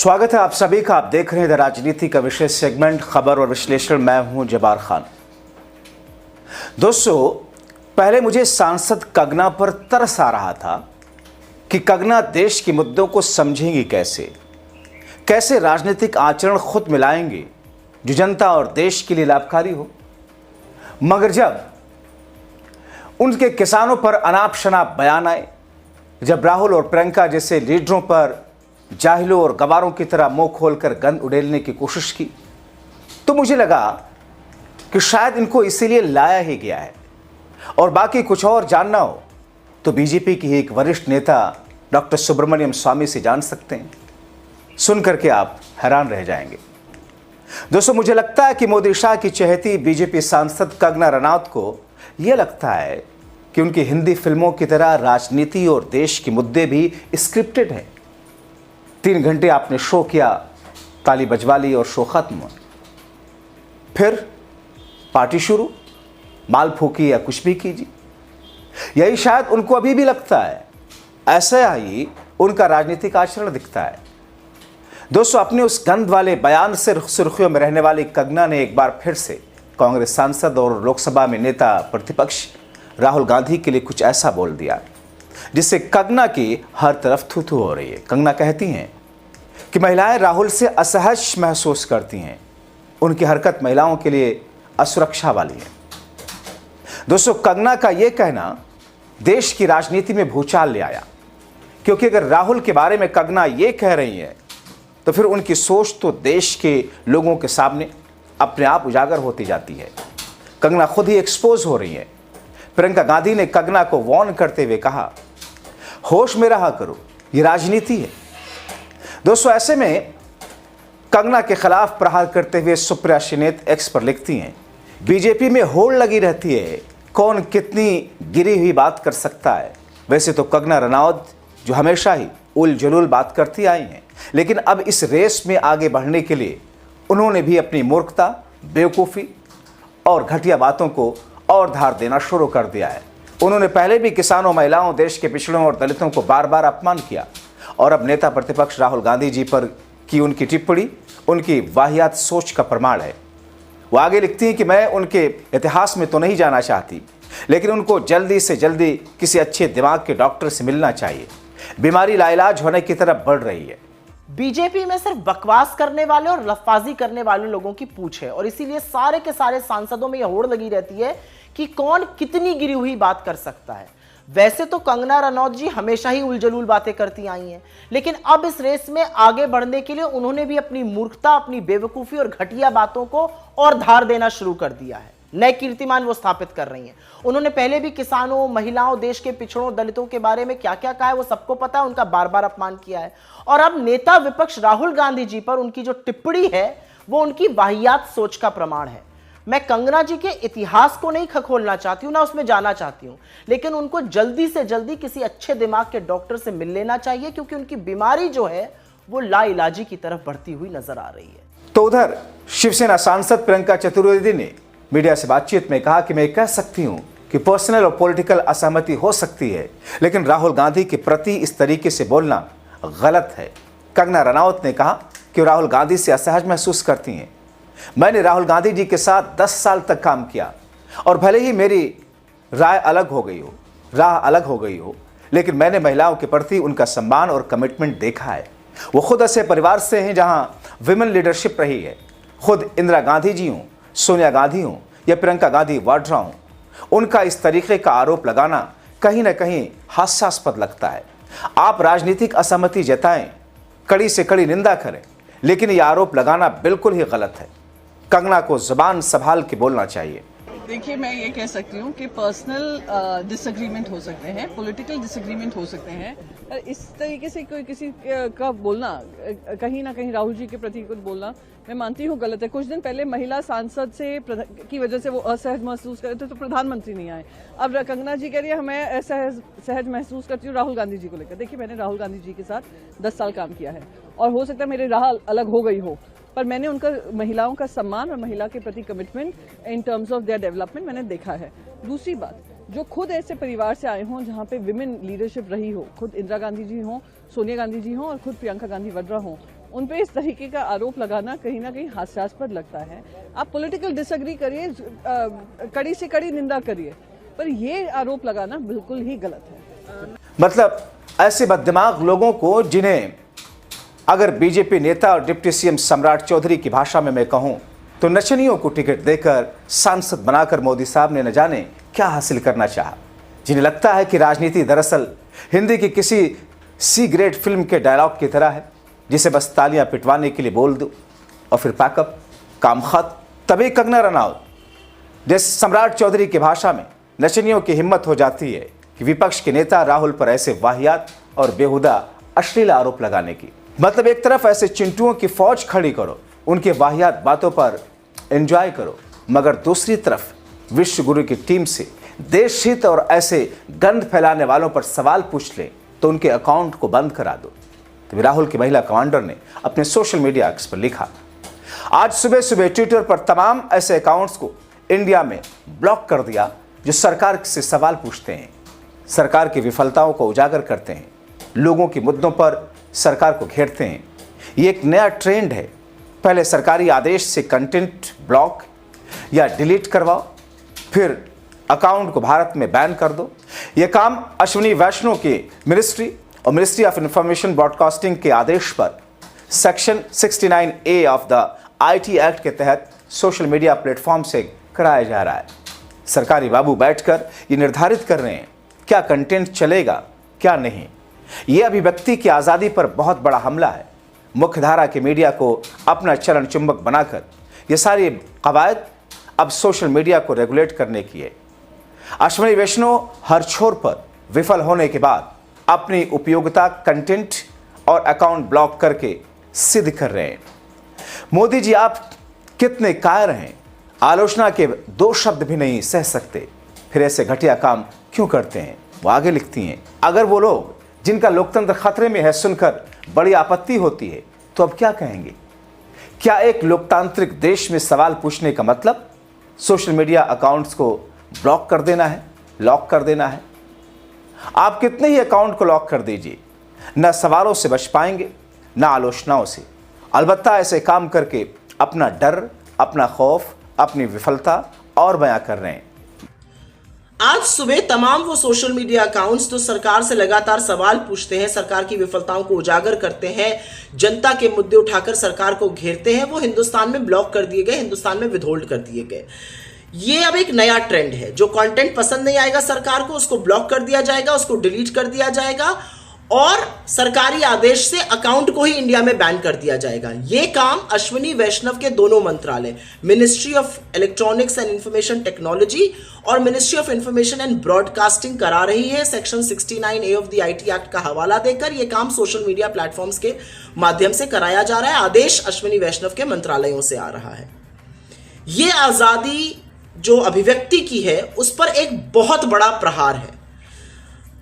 स्वागत है आप सभी का। आप देख रहे हैं द राजनीति का विशेष सेगमेंट खबर और विश्लेषण। मैं हूं जबार खान। दोस्तों, पहले मुझे सांसद कंगना पर तरस आ रहा था कि कंगना देश के मुद्दों को समझेंगी कैसे राजनीतिक आचरण खुद मिलाएंगे जो जनता और देश के लिए लाभकारी हो। मगर जब उनके किसानों पर अनाप शनाप बयान आए, जब राहुल और प्रियंका जैसे लीडरों पर जाहिलों और गवारों की तरह मुंह खोलकर गंद उड़ेलने की कोशिश की, तो मुझे लगा कि शायद इनको इसीलिए लाया ही गया है। और बाकी कुछ और जानना हो तो बीजेपी की एक वरिष्ठ नेता डॉक्टर सुब्रमण्यम स्वामी से जान सकते हैं। सुन करके आप हैरान रह जाएंगे। दोस्तों, मुझे लगता है कि मोदी शाह की चहेती बीजेपी सांसद कंगना रनौत को यह लगता है कि उनकी हिंदी फिल्मों की तरह राजनीति और देश के मुद्दे भी स्क्रिप्टेड हैं। 3 घंटे आपने शो किया, ताली बजवा ली और शो खत्म। फिर पार्टी शुरू, माल फूकी या कुछ भी कीजिए। यही शायद उनको अभी भी लगता है। ऐसा ही उनका राजनीतिक आचरण दिखता है। दोस्तों, अपने उस गंद वाले बयान से सुर्खियों में रहने वाली कंगना ने एक बार फिर से कांग्रेस सांसद और लोकसभा में नेता प्रतिपक्ष राहुल गांधी के लिए कुछ ऐसा बोल दिया जिससे कंगना की हर तरफ थू-थू हो रही है। कंगना कहती हैं कि महिलाएं राहुल से असहज महसूस करती हैं, उनकी हरकत महिलाओं के लिए असुरक्षा वाली है। दोस्तों, कंगना का यह कहना देश की राजनीति में भूचाल ले आया, क्योंकि अगर राहुल के बारे में कंगना यह कह रही है तो फिर उनकी सोच तो देश के लोगों के सामने अपने आप उजागर होती जाती है। कंगना खुद ही एक्सपोज हो रही है। प्रियंका गांधी ने कंगना को वार्न करते हुए कहा, होश में रहा करो, ये राजनीति है। दोस्तों, ऐसे में कंगना के खिलाफ प्रहार करते हुए सुप्रिया शिनेत एक्स पर लिखती हैं, बीजेपी में होड़ लगी रहती है, कौन कितनी गिरी हुई बात कर सकता है। वैसे तो कंगना रनौत जो हमेशा ही उल जलूल बात करती आई हैं, लेकिन अब इस रेस में आगे बढ़ने के लिए उन्होंने भी अपनी मूर्खता, बेवकूफ़ी और घटिया बातों को और धार देना शुरू कर दिया है। उन्होंने पहले भी किसानों, महिलाओं, देश के पिछड़ों और दलितों को बार बार अपमान किया, और अब नेता प्रतिपक्ष राहुल गांधी जी पर की उनकी टिप्पणी उनकी वाहियात सोच का प्रमाण है। वो आगे लिखती हैं कि मैं उनके इतिहास में तो नहीं जाना चाहती, लेकिन उनको जल्दी से जल्दी किसी अच्छे दिमाग के डॉक्टर से मिलना चाहिए। बीमारी लाइलाज होने की तरफ बढ़ रही है। बीजेपी में सिर्फ बकवास करने वाले और लफाजी करने वाले लोगों की पूछ है, और इसीलिए सारे के सारे सांसदों में यह होड़ लगी रहती है कि कौन कितनी गिरी हुई बात कर सकता है। वैसे तो कंगना रनौत जी हमेशा ही उलझलूल बातें करती आई हैं, लेकिन अब इस रेस में आगे बढ़ने के लिए उन्होंने भी अपनी मूर्खता, अपनी बेवकूफ़ी और घटिया बातों को और धार देना शुरू कर दिया है। नए कीर्तिमान वो स्थापित कर रही हैं। उन्होंने पहले भी किसानों, महिलाओं, देश के पिछड़ों, दलितों के बारे में क्या क्या कहा है वो सबको पता है। उनका बार बार अपमान किया है, और अब नेता विपक्ष राहुल गांधी जी पर उनकी जो टिप्पणी है वो उनकी वाहियात सोच का प्रमाण है। मैं कंगना जी के इतिहास को नहीं खखोलना चाहती हूं, ना उसमें जाना चाहती हूं, लेकिन उनको जल्दी से जल्दी किसी अच्छे दिमाग के डॉक्टर से मिल लेना चाहिए, क्योंकि उनकी बीमारी जो है वो लाइलाजी की तरफ बढ़ती हुई नजर आ रही है। तो उधर शिवसेना सांसद प्रियंका चतुर्वेदी ने मीडिया से बातचीत में कहा कि मैं कह सकती हूं कि पर्सनल और पॉलिटिकल असहमति हो सकती है, लेकिन राहुल गांधी के प्रति इस तरीके से बोलना गलत है। कंगना रनौत ने कहा कि राहुल गांधी से असहज महसूस करती हैं। मैंने राहुल गांधी जी के साथ 10 साल तक काम किया, और भले ही मेरी राह अलग हो गई हो, लेकिन मैंने महिलाओं के प्रति उनका सम्मान और कमिटमेंट देखा है। वो खुद ऐसे परिवार से हैं जहां विमेन लीडरशिप रही है। खुद इंदिरा गांधी जी हों, सोनिया गांधी हों या प्रियंका गांधी वाड्रा हों, उनका इस तरीके का आरोप लगाना कहीं ना कहीं हास्यास्पद लगता है। आप राजनीतिक असहमति जताएं, कड़ी से कड़ी निंदा करें, लेकिन यह आरोप लगाना बिल्कुल ही गलत है। कंगना को जुबान संभाल के बोलना चाहिए। देखिए, मैं ये कह सकती हूँ कि पर्सनल डिसएग्रीमेंट हो सकते हैं, पॉलिटिकल डिसएग्रीमेंट हो सकते हैं। इस तरीके से कोई किसी का बोलना, कहीं ना कहीं राहुल जी के प्रति कुछ बोलना, मैं मानती हूँ गलत है। कुछ दिन पहले महिला सांसद से की वजह से वो असहज महसूस कर रहे थे, तो प्रधानमंत्री नहीं आए। अब कंगना जी कह रही है मैं असहज महसूस करती हूँ राहुल गांधी जी को लेकर। देखिए, मैंने राहुल गांधी जी के साथ 10 साल काम किया है, और हो सकता है मेरी राह अलग हो गई हो, पर मैंने उनका महिलाओं का सम्मान और महिला के प्रति commitment in terms of their development मैंने देखा है। दूसरी बात, जो खुद ऐसे परिवार से आए हों जहाँ पे विमेन लीडरशिप रही हो, खुद इंदिरा गांधी जी हों, सोनिया गांधी जी हों और खुद प्रियंका गांधी वाड्रा हों, उन पे इस तरीके का आरोप लगाना कहीं ना कहीं हास्यास्पद लगता है। आप पॉलिटिकल डिसएग्री करिए, कड़ी से कड़ी निंदा करिए, पर ये आरोप लगाना बिल्कुल ही गलत है। मतलब ऐसे बददिमाग लोगों को, जिन्हें अगर बीजेपी नेता और डिप्टी सीएम सम्राट चौधरी की भाषा में मैं कहूं तो नचनियों को टिकट देकर सांसद बनाकर मोदी साहब ने न जाने क्या हासिल करना चाहा, जिन्हें लगता है कि राजनीति दरअसल हिंदी की किसी सी ग्रेड फिल्म के डायलॉग की तरह है, जिसे बस तालियां पिटवाने के लिए बोल दो और फिर पैकअप, काम खत्म। तभी कंगना रनौत जैसे सम्राट चौधरी की भाषा में नचनियों की हिम्मत हो जाती है कि विपक्ष के नेता राहुल पर ऐसे वाहियात और बेहुदा अश्लील आरोप लगाने की। मतलब एक तरफ ऐसे चिंटुओं की फौज खड़ी करो, उनके वाहियात बातों पर एंजॉय करो, मगर दूसरी तरफ विश्व गुरु की टीम से देश हित और ऐसे गंद फैलाने वालों पर सवाल पूछ ले तो उनके अकाउंट को बंद करा दो। तो राहुल की महिला कमांडर ने अपने सोशल मीडिया एक्स पर लिखा, आज सुबह सुबह ट्विटर पर तमाम ऐसे अकाउंट्स को इंडिया में ब्लॉक कर दिया जो सरकार से सवाल पूछते हैं, सरकार की विफलताओं को उजागर करते हैं, लोगों के मुद्दों पर सरकार को घेरते हैं। ये एक नया ट्रेंड है। पहले सरकारी आदेश से कंटेंट ब्लॉक या डिलीट करवाओ, फिर अकाउंट को भारत में बैन कर दो। यह काम अश्विनी वैष्णव की मिनिस्ट्री और मिनिस्ट्री ऑफ इंफॉर्मेशन ब्रॉडकास्टिंग के आदेश पर section 69A of the IT act के तहत सोशल मीडिया प्लेटफॉर्म से कराया जा रहा है। सरकारी बाबू बैठकर ये निर्धारित कर रहे हैं क्या कंटेंट चलेगा क्या नहीं। यह अभिव्यक्ति की आज़ादी पर बहुत बड़ा हमला है। मुख्यधारा के मीडिया को अपना चरण चुंबक बनाकर ये सारी कवायद अब सोशल मीडिया को रेगुलेट करने की है। अश्विनी वैष्णव हर छोर पर विफल होने के बाद अपनी उपयोगिता कंटेंट और अकाउंट ब्लॉक करके सिद्ध कर रहे हैं। मोदी जी आप कितने कायर हैं, आलोचना के 2 शब्द भी नहीं सह सकते, फिर ऐसे घटिया काम क्यों करते हैं। वो आगे लिखती हैं, अगर वो लोग जिनका लोकतंत्र खतरे में है सुनकर बड़ी आपत्ति होती है तो अब क्या कहेंगे। क्या एक लोकतांत्रिक देश में सवाल पूछने का मतलब सोशल मीडिया अकाउंट्स को ब्लॉक कर देना है, लॉक कर देना है? आप कितने ही अकाउंट को लॉक कर दीजिए, न सवालों से बच पाएंगे न आलोचनाओं से। अलबत्ता ऐसे काम करके अपना डर, अपना खौफ, अपनी विफलता और बयां कर रहे हैं। आज सुबह तमाम वो सोशल मीडिया अकाउंट्स जो सरकार से लगातार सवाल पूछते हैं, सरकार की विफलताओं को उजागर करते हैं, जनता के मुद्दे उठाकर सरकार को घेरते हैं, वो हिंदुस्तान में ब्लॉक कर दिए गए, हिंदुस्तान में विथहोल्ड कर दिए गए। ये अब एक नया ट्रेंड है। जो कंटेंट पसंद नहीं आएगा सरकार को, उसको ब्लॉक कर दिया जाएगा, उसको डिलीट कर दिया जाएगा और सरकारी आदेश से अकाउंट को ही इंडिया में बैन कर दिया जाएगा। ये काम अश्विनी वैष्णव के दोनों मंत्रालय, ministry of electronics and information technology और ministry of information and broadcasting करा रही है। Section 69A of the IT act का हवाला देकर यह काम सोशल मीडिया प्लेटफॉर्म्स के माध्यम से कराया जा रहा है। आदेश अश्विनी वैष्णव के मंत्रालयों से आ रहा है। ये आजादी जो अभिव्यक्ति की है उस पर एक बहुत बड़ा प्रहार है।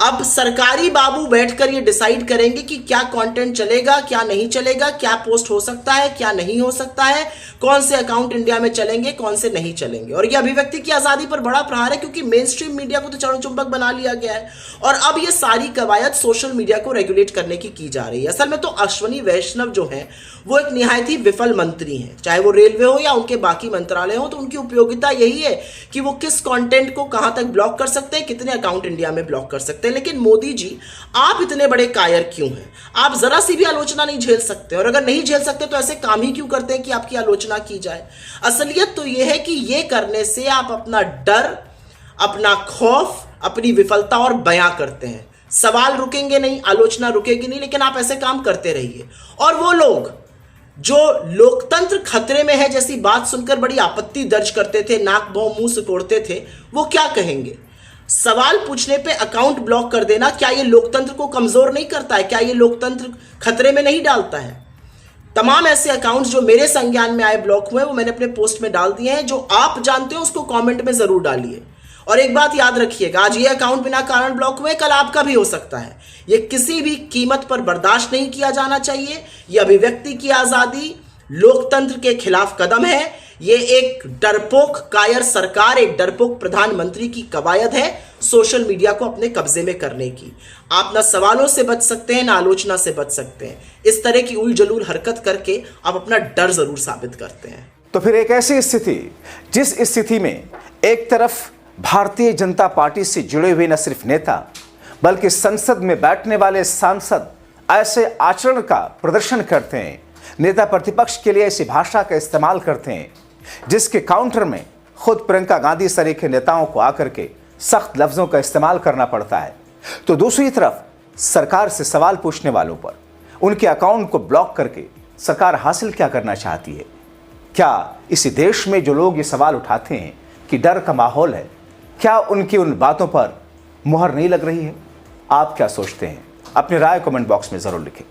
अब सरकारी बाबू बैठकर ये डिसाइड करेंगे कि क्या कंटेंट चलेगा, क्या नहीं चलेगा, क्या पोस्ट हो सकता है, क्या नहीं हो सकता है, कौन से अकाउंट इंडिया में चलेंगे, कौन से नहीं चलेंगे। और ये अभिव्यक्ति की आजादी पर बड़ा प्रहार है क्योंकि मेन स्ट्रीम मीडिया को तो चरण चुंबक बना लिया गया है और अब ये सारी कवायद सोशल मीडिया को रेगुलेट करने की जा रही है। असल में तो अश्विनी वैष्णव जो है वो एक निहायत ही विफल मंत्री हैं, चाहे वो रेलवे हो या उनके बाकी मंत्रालय हो। तो उनकी उपयोगिता यही है कि वो किस कंटेंट को कहां तक ब्लॉक कर सकते हैं, कितने अकाउंट इंडिया में ब्लॉक कर सकते हैं। लेकिन मोदी जी आप इतने बड़े कायर क्यों हैं? आप जरा सी भी आलोचना नहीं झेल सकते, और अगर नहीं झेल सकते तो ऐसे काम ही क्यों करते हैं कि आपकी आलोचना की जाए? असलियत तो यह है कि यह करने से आप अपना डर, अपना खौफ, अपनी विफलता और बयां करते हैं। सवाल रुकेंगे नहीं, आलोचना रुकेगी नहीं, लेकिन आप ऐसे काम करते रहिए। और वो लोग जो लोकतंत्र खतरे में है जैसी बात सुनकर बड़ी आपत्ति दर्ज करते थे, नाक भौं मुंह सिकोड़ते थे, वो क्या कहेंगे? सवाल पूछने पे अकाउंट ब्लॉक कर देना क्या ये लोकतंत्र को कमजोर नहीं करता है? क्या ये लोकतंत्र खतरे में नहीं डालता है? तमाम ऐसे अकाउंट्स जो मेरे संज्ञान में आए ब्लॉक हुए वो मैंने अपने पोस्ट में डाल दिए हैं। जो आप जानते हो उसको कमेंट में जरूर डालिए। और एक बात याद रखिएगा, आज ये अकाउंट बिना कारण ब्लॉक हुए, कल आपका भी हो सकता है। ये किसी भी कीमत पर बर्दाश्त नहीं किया जाना चाहिए। ये अभिव्यक्ति की आजादी, लोकतंत्र के खिलाफ कदम है। ये एक डरपोक कायर सरकार, एक डरपोक प्रधानमंत्री की कवायद है सोशल मीडिया को अपने कब्जे में करने की। आप ना सवालों से बच सकते हैं, ना आलोचना से बच सकते हैं। इस तरह की उल जलूल हरकत करके आप अपना डर जरूर साबित करते हैं। तो फिर एक ऐसी स्थिति, जिस स्थिति में एक तरफ भारतीय जनता पार्टी से जुड़े हुए न सिर्फ नेता बल्कि संसद में बैठने वाले सांसद ऐसे आचरण का प्रदर्शन करते हैं, नेता प्रतिपक्ष के लिए ऐसी भाषा का इस्तेमाल करते हैं जिसके काउंटर में खुद प्रियंका गांधी सरी के नेताओं को आकर के सख्त लफ्जों का इस्तेमाल करना पड़ता है, तो दूसरी तरफ सरकार से सवाल पूछने वालों पर उनके अकाउंट को ब्लॉक करके सरकार हासिल क्या करना चाहती है? क्या इसी देश में जो लोग ये सवाल उठाते हैं कि डर का माहौल है, क्या उनकी उन बातों पर मुहर नहीं लग रही है? आप क्या सोचते हैं? अपनी राय कमेंट बॉक्स में जरूर लिखें।